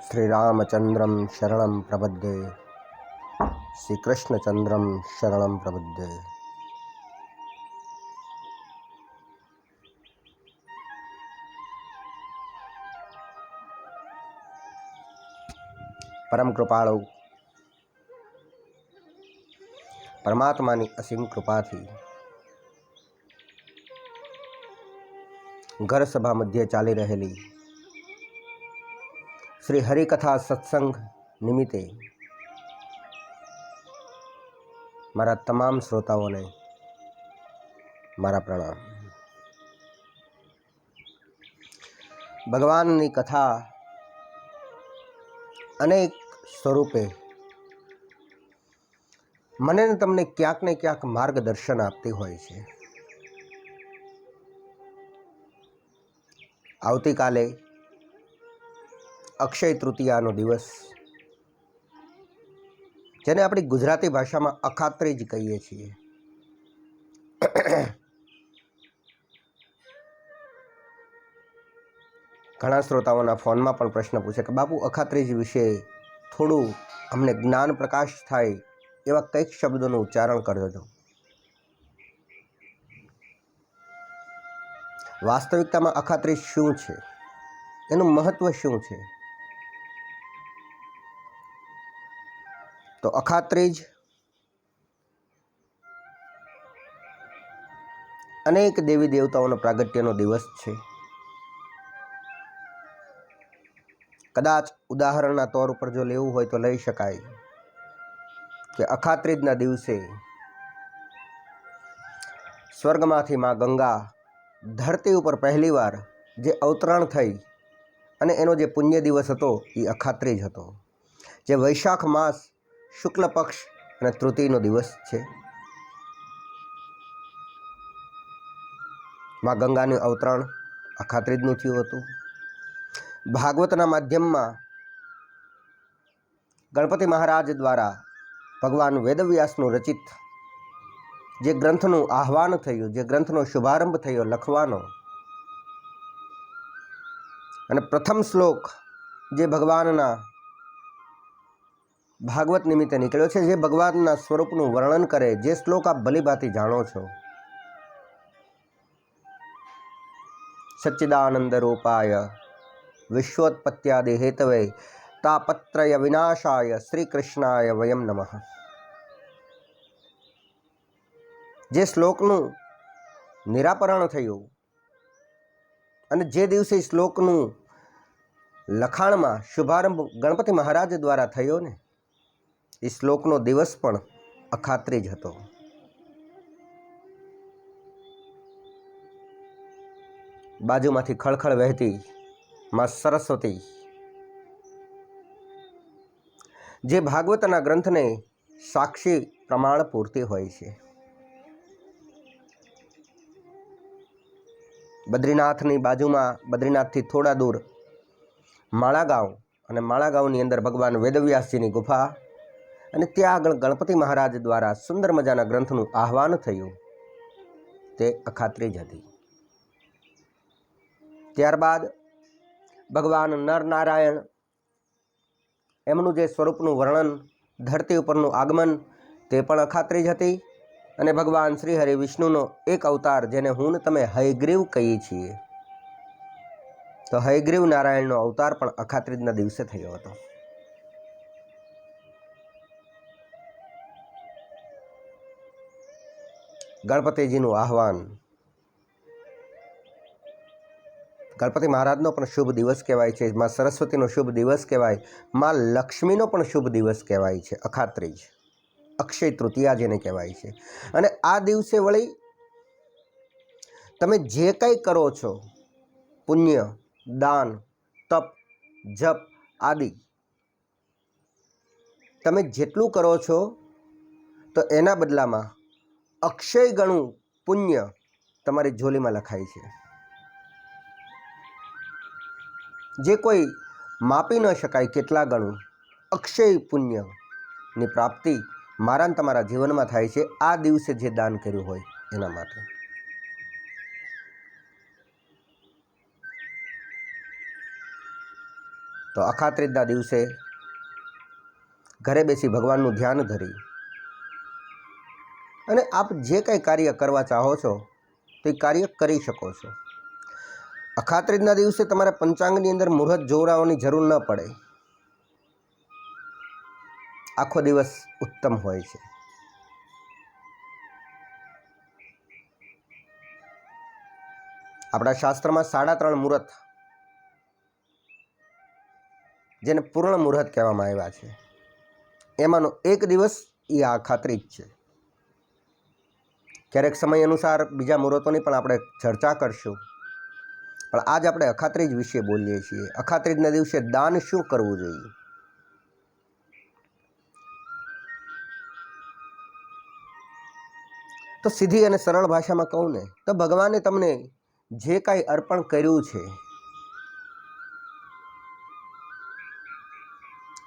श्रीरामचंद्रं शरणं प्रपद्ये। श्रीकृष्णचंद्रं शरणं प्रपद्ये। परम कृपाळु परमात्मानी असीम कृपाथी घर सभा मध्य चाली रहेली श्री हरिकथा सत्संग निमित्ते मारा तमाम श्रोताओं ने मारा प्रणाम। भगवान की कथा अनेक स्वरूपे मने ने तमने क्यांक ने क्यांक मार्गदर्शन आपती होय छे। आवती काले अक्षय तृतीयानो दिवस जेने अपनी गुजराती भाषा में अखात्रीज कहीए छीए। घણા श्रोताओं फोन में पण प्रश्न पूछे कि बापू अखात्रीज विषे थोड़ू अमने ज्ञान प्रकाश थाय एवा कईक शब्दों उच्चारण करजो। वास्तविकता में अखात्रीज शुं छे, एनुं महत्व शुं छे? तो अखात्रीज अनेक देवी देवताओं प्रागट्यनो दिवस छे। कदाच उदाहरणना तौर पर जो लेवुं होय तो लई शकाय कि अखात्रीजना दिवसे स्वर्गमांथी मां गंगा धरती पर पहली वार जे अवतरण थई अने एनो जे पुण्य दिवस हतो ए अखात्रीज हतो, जे वैशाख मास शुक्ल पक्ष अने तृतीयनो दिवस छे। मां गंगानुं अवतरण अखात्रीजनुं थयुं हतुं। भागवतना माध्यम में गणपति महाराज द्वारा भगवान वेदव्यासनु रचित जे ग्रंथनु आह्वान थयुं, जे ग्रंथनो शुभारंभ थयो लखवानो अने प्रथम श्लोक जे भगवानना भागवत निमित्ते निकळ्यो छे, जे भगवानना स्वरूपनुं वर्णन करे, जे श्लोक आप भलीभांति जाणो छो। सच्चिदानंद रूपाय विश्वोत्पत्त्यादि हेतवे तापत्रय विनाशाय श्रीकृष्णाय वयम नमः। जे श्लोकनु निराकरण थयुं अने जे दिवसे श्लोकनु लखाण में शुभारंभ गणपति महाराज द्वारा थयो ने ए श्लोकनो दिवस पण अखात्रीज हतो। बाजुमांथी खळखळ वहेती मां सरस्वती जे भागवतना ग्रंथने साक्षी प्रमाण पूरती होय छे। बद्रीनाथनी बाजुमां बद्रीनाथथी थोड़ा दूर माळा गांव अने माळा गांवनी अंदर भगवान वेदव्यासजीनी गुफा अने त्यां आगळ गणपति महाराज द्वारा सुंदर मजाना ग्रंथनुं आह्वान थयुं ते अखात्रीज हती। त्यारबाद भगवान नरनारायण एमनुं जे स्वरूपनुं वर्णन धरती उपरनुं आगमन ते पण अखात्रीज हती अने भगवान श्री हरि विष्णुनो एक अवतार जेने हूँ ने तमे हयग्रीव कहीए छीए तो हयग्रीव नारायणनो अवतार पण अखात्रीजना दिवसे थयो हतो। गणपतिजीनुं आह्वान गणपति महाराजनो पण शुभ दिवस कहेवाय छे, मां सरस्वतीनो शुभ दिवस कहेवाय, मां लक्ष्मीनो पण शुभ दिवस कहेवाय छे। अखात्रीज अक्षय तृतीया जेने कहेवाय छे अने आ दिवसे वળી तमे जे कंई करो छो पुण्य दान तप जप आदि तमे जेटलुं करो छो तो एना बदलामां अक्षय गणुं पुण्य तमारी झोलीमां लखाय छे। जे कोई मापी न शकाय केटला गणुं अक्षय पुण्यनी प्राप्ति मारा ने तमारा जीवनमां थाय छे आ दिवसे जे दान कर्युं होय एना माटे। તો અખાત્રીજના દિવસે ઘરે બેસી ભગવાનનું ધ્યાન ધરી અને આપ જે કંઈ કાર્ય કરવા ચાહો છો તે કાર્ય કરી શકો છો. અખાત્રીજના દિવસે તમારે પંચાંગની અંદર મુહૂર્ત જોવડાવવાની જરૂર ન પડે. આખો દિવસ ઉત્તમ હોય છે. આપણા શાસ્ત્રમાં 3.5 મુહૂર્ત, જેને પૂર્ણ મુહૂર્ત કહેવામાં આવ્યા છે, એમાંનો એક દિવસ એ આ અખાત્રીજ છે. ક્યારેક સમય અનુસાર બીજા મુહૂર્તોની પણ આપણે ચર્ચા કરશું, પણ આજ આપણે અખાત્રીજ વિશે બોલીએ છીએ. અખાત્રીજના દિવસે દાન શું કરવું જોઈએ? તો સીધી અને સરળ ભાષામાં કહું ને તો ભગવાને તમને જે કાંઈ અર્પણ કર્યું છે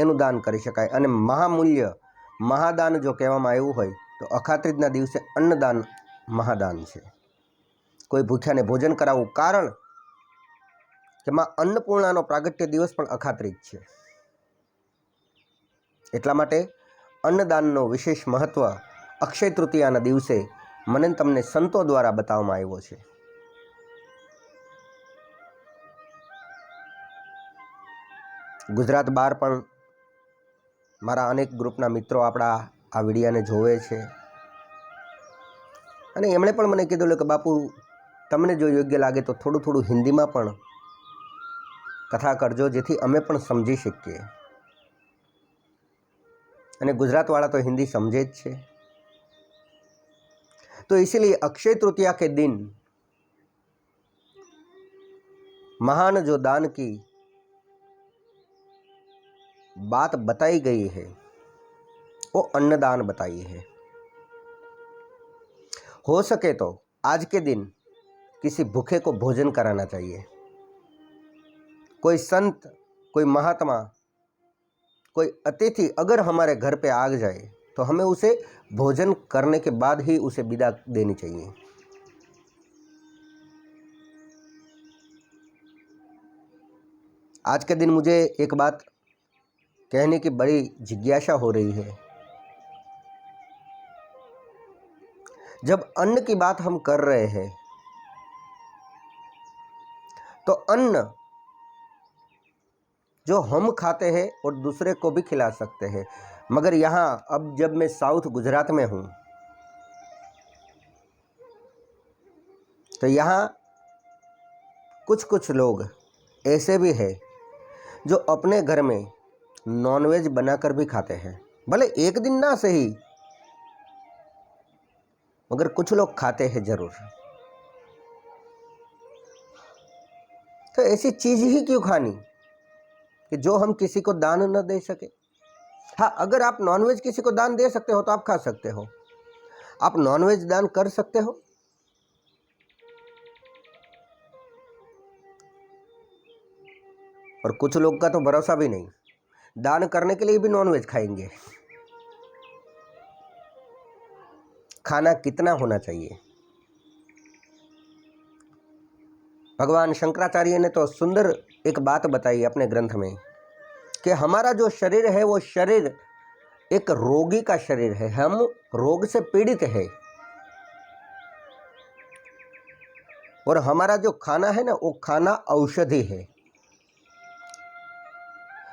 એનું દાન કરી શકાય. અને મહામૂલ્ય મહાદાન જો કહેવામાં આવ્યું હોય તો અખાત્રીજના દિવસે અન્નદાન મહાદાન છે. કોઈ ભૂખ્યાને ભોજન કરાવવું, કારણ કે માં અન્નપૂર્ણાનો પ્રાગટ્ય દિવસ પણ અખાત્રીજ છે. એટલા માટે અન્નદાનનો વિશેષ મહત્વ અક્ષય તૃતીયાના દિવસે મને તમને સંતો દ્વારા બતાવવામાં આવ્યો છે. ગુજરાત બહાર પણ મારા અનેક ગ્રુપના મિત્રો આપણા આ વિડીયાને જોવે છે અને એમણે પણ મને કીધું કે બાપુ, તમને જો યોગ્ય લાગે તો થોડું હિન્દીમાં પણ કથા કરજો, જેથી અમે પણ સમજી શકીએ. અને ગુજરાતવાળા તો હિન્દી સમજે જ છે. तो इसीलिए अक्षय तृतीया के दिन महान जो दान की बात बताई गई है वो अन्नदान बताई है. हो सके तो आज के दिन किसी भूखे को भोजन कराना चाहिए. कोई संत, कोई महात्मा, कोई अतिथि अगर हमारे घर पे आ जाए तो हमें उसे भोजन करने के बाद ही उसे विदा देनी चाहिए. आज के दिन मुझे एक बात कहने की बड़ी जिज्ञासा हो रही है. जब अन्न की बात हम कर रहे हैं तो अन्न जो हम खाते हैं और दूसरे को भी खिला सकते हैं. मगर यहाँ अब जब मैं साउथ गुजरात में हूँ तो यहाँ कुछ लोग ऐसे भी हैं जो अपने घर में नॉनवेज बनाकर भी खाते हैं. भले एक दिन ना सही, मगर कुछ लोग खाते हैं जरूर. तो ऐसी चीज ही क्यों खानी कि जो हम किसी को दान न दे सके. हाँ, अगर आप नॉनवेज किसी को दान दे सकते हो तो आप खा सकते हो, आप नॉनवेज दान कर सकते हो. और कुछ लोग का तो भरोसा भी नहीं, दान करने के लिए भी नॉनवेज खाएंगे. खाना कितना होना चाहिए? भगवान शंकराचार्य ने तो सुंदर एक बात बताई अपने ग्रंथ में कि हमारा जो शरीर है वो शरीर एक रोगी का शरीर है. हम रोग से पीड़ित है और हमारा जो खाना है ना वो खाना औषधि है.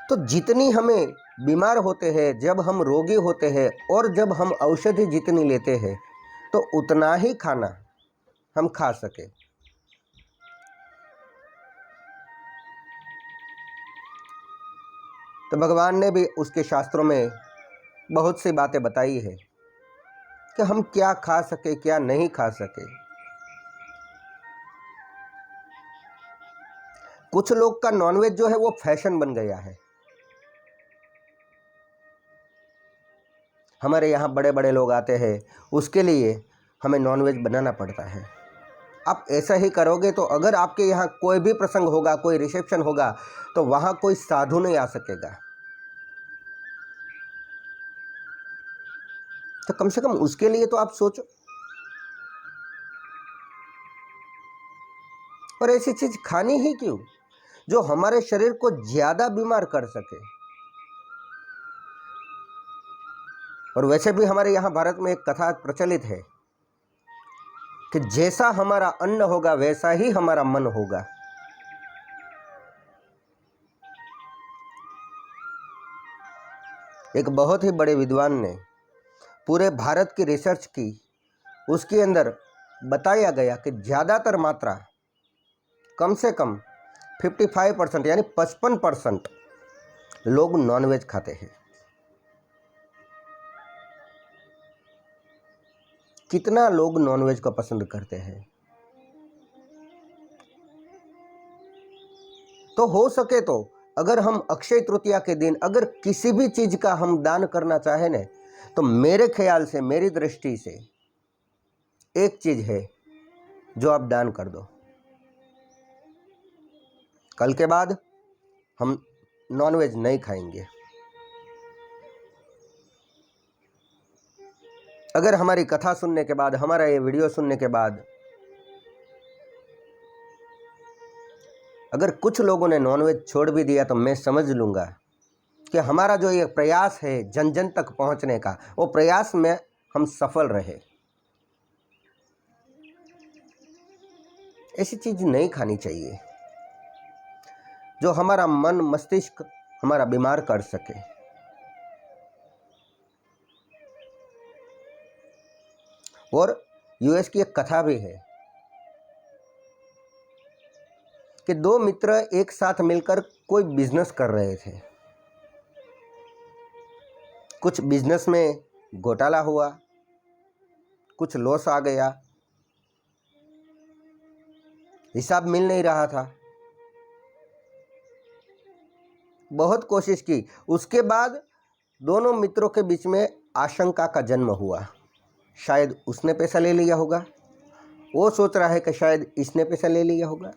तो जितनी हमें बीमार होते हैं, जब हम रोगी होते हैं और जब हम औषधि जितनी लेते हैं तो उतना ही खाना हम खा सके. तो भगवान ने भी उसके शास्त्रों में बहुत सी बातें बताई है कि हम क्या खा सके, क्या नहीं खा सके. कुछ लोग का नॉनवेज जो है वो फैशन बन गया है. हमारे यहाँ बड़े बड़े लोग आते हैं, उसके लिए हमें नॉनवेज बनाना पड़ता है. आप ऐसा ही करोगे तो अगर आपके यहाँ कोई भी प्रसंग होगा, कोई रिसेप्शन होगा, तो वहाँ कोई साधु नहीं आ सकेगा. तो कम से कम उसके लिए तो आप सोचो. और ऐसी चीज खानी ही क्यों? जो हमारे शरीर को ज़्यादा बीमार कर सके। और वैसे भी हमारे यहाँ भारत में एक कथा प्रचलित है कि जैसा हमारा अन्न होगा वैसा ही हमारा मन होगा। एक बहुत ही बड़े विद्वान ने पूरे भारत की रिसर्च की, उसके अंदर बताया गया कि ज़्यादातर मात्रा कम से कम 55% यानी 55% लोग नॉनवेज खाते हैं। कितना लोग नॉनवेज को पसंद करते हैं। तो हो सके तो अगर हम अक्षय तृतीया के दिन अगर किसी भी चीज का हम दान करना चाहें न, तो मेरे ख्याल से, मेरी दृष्टि से एक चीज है जो आप दान कर दो। कल के बाद हम नॉनवेज नहीं खाएंगे। अगर हमारी कथा सुनने के बाद, हमारा ये वीडियो सुनने के बाद अगर कुछ लोगों ने नॉनवेज छोड़ भी दिया तो मैं समझ लूँगा कि हमारा जो ये प्रयास है जन जन तक पहुँचने का, वो प्रयास में हम सफल रहे। ऐसी चीज़ नहीं खानी चाहिए जो हमारा मन मस्तिष्क हमारा बीमार कर सके। और यूएस की एक कथा भी है कि दो मित्र एक साथ मिलकर कोई बिजनेस कर रहे थे। कुछ बिजनेस में घोटाला हुआ, कुछ लॉस आ गया, हिसाब मिल नहीं रहा था। बहुत कोशिश की, उसके बाद दोनों मित्रों के बीच में आशंका का जन्म हुआ। शायद उसने पैसा ले लिया होगा, वो सोच रहा है कि शायद इसने पैसा ले लिया होगा।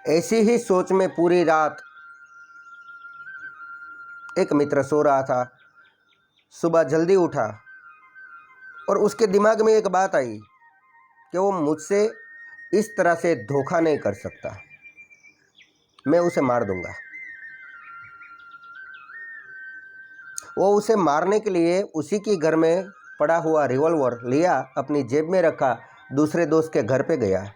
ऐसी ही सोच में पूरी रात एक मित्र सो रहा था। सुबह जल्दी उठा और उसके दिमाग में एक बात आई कि वो मुझसे इस तरह से धोखा नहीं कर सकता, मैं उसे मार दूंगा। वो उसे मारने के लिए उसी के घर में पड़ा हुआ रिवॉल्वर लिया, अपनी जेब में रखा, दूसरे दोस्त के घर पे गया।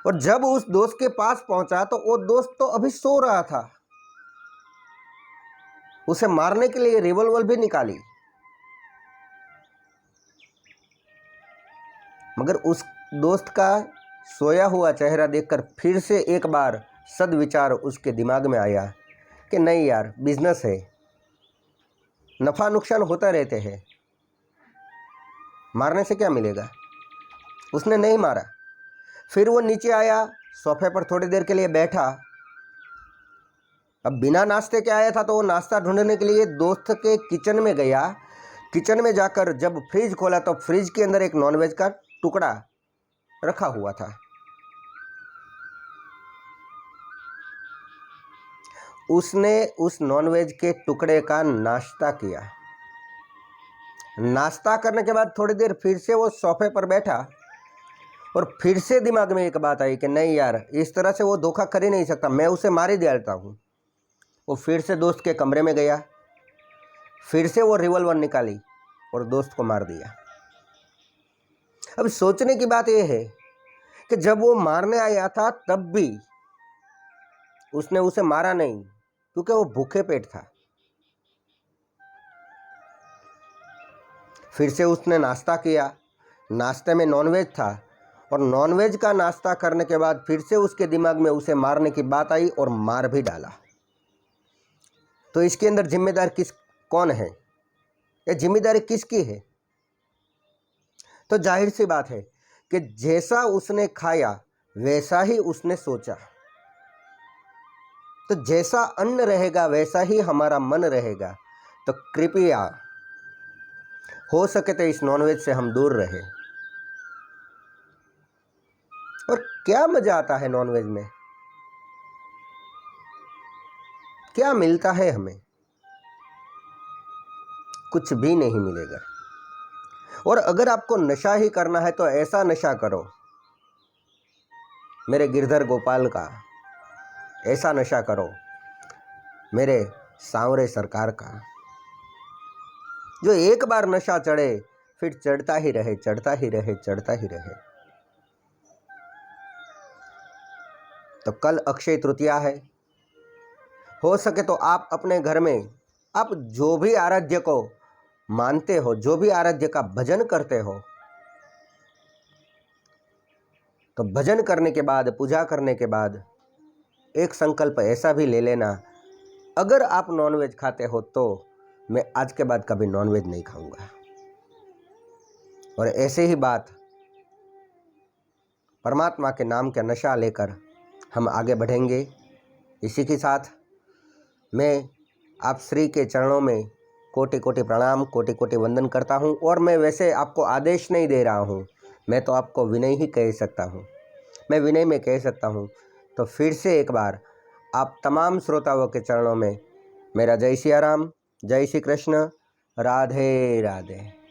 और जब उस दोस्त के पास पहुंचा तो वो दोस्त तो अभी सो रहा था। उसे मारने के लिए रिवॉल्वर भी निकाली, मगर उस दोस्त का सोया हुआ चेहरा देखकर फिर से एक बार सद्विचार उसके दिमाग में आया कि नहीं यार, बिजनेस है, नफ़ा नुकसान होता रहते हैं, मारने से क्या मिलेगा। उसने नहीं मारा। फिर वो नीचे आया, सोफे पर थोड़ी देर के लिए बैठा। अब बिना नाश्ते के आया था तो वो नाश्ता ढूंढने के लिए दोस्त के किचन में गया। किचन में जाकर जब फ्रिज खोला तो फ्रिज के अंदर एक नॉनवेज का टुकड़ा रखा हुआ था। उसने उस नॉनवेज के टुकड़े का नाश्ता किया। नाश्ता करने के बाद थोड़ी देर फिर से वो सोफे पर बैठा और फिर से दिमाग में एक बात आई कि नहीं यार, इस तरह से वो धोखा कर ही नहीं सकता, मैं उसे मार ही देता हूँ। वो फिर से दोस्त के कमरे में गया, फिर से वो रिवॉल्वर निकाली और दोस्त को मार दिया। अब सोचने की बात यह है कि जब वो मारने आया था तब भी उसने उसे मारा नहीं, क्योंकि वो भूखे पेट था। फिर से उसने नाश्ता किया, नाश्ते में नॉनवेज था और नॉनवेज का नाश्ता करने के बाद फिर से उसके दिमाग में उसे मारने की बात आई और मार भी डाला। तो इसके अंदर जिम्मेदार कौन है, ये जिम्मेदारी किसकी है? तो जाहिर सी बात है कि जैसा उसने खाया वैसा ही उसने सोचा। तो जैसा अन्न रहेगा वैसा ही हमारा मन रहेगा। तो कृपया हो सके तो इस नॉनवेज से हम दूर रहे। और क्या मजा आता है नॉनवेज में, क्या मिलता है हमें? कुछ भी नहीं मिलेगा। और अगर आपको नशा ही करना है तो ऐसा नशा करो मेरे गिरधर गोपाल का, ऐसा नशा करो मेरे सांवरे सरकार का, जो एक बार नशा चढ़े फिर चढ़ता ही रहे, चढ़ता ही रहे, चढ़ता ही रहे। तो कल अक्षय तृतीया है, हो सके तो आप अपने घर में आप जो भी आराध्य को मानते हो, जो भी आराध्य का भजन करते हो, तो भजन करने के बाद, पूजा करने के बाद एक संकल्प ऐसा भी ले लेना, अगर आप नॉनवेज खाते हो तो मैं आज के बाद कभी नॉनवेज नहीं खाऊंगा। और ऐसे ही बात परमात्मा के नाम का नशा लेकर हम आगे बढ़ेंगे। इसी के साथ मैं आप श्री के चरणों में कोटि कोटि प्रणाम, कोटि कोटि वंदन करता हूँ। और मैं वैसे आपको आदेश नहीं दे रहा हूँ, मैं तो आपको विनय ही कह सकता हूँ, मैं विनय में कह सकता हूँ। तो फिर से एक बार आप तमाम श्रोताओं के चरणों में मेरा जय सिया राम, जय श्री कृष्ण, राधे राधे।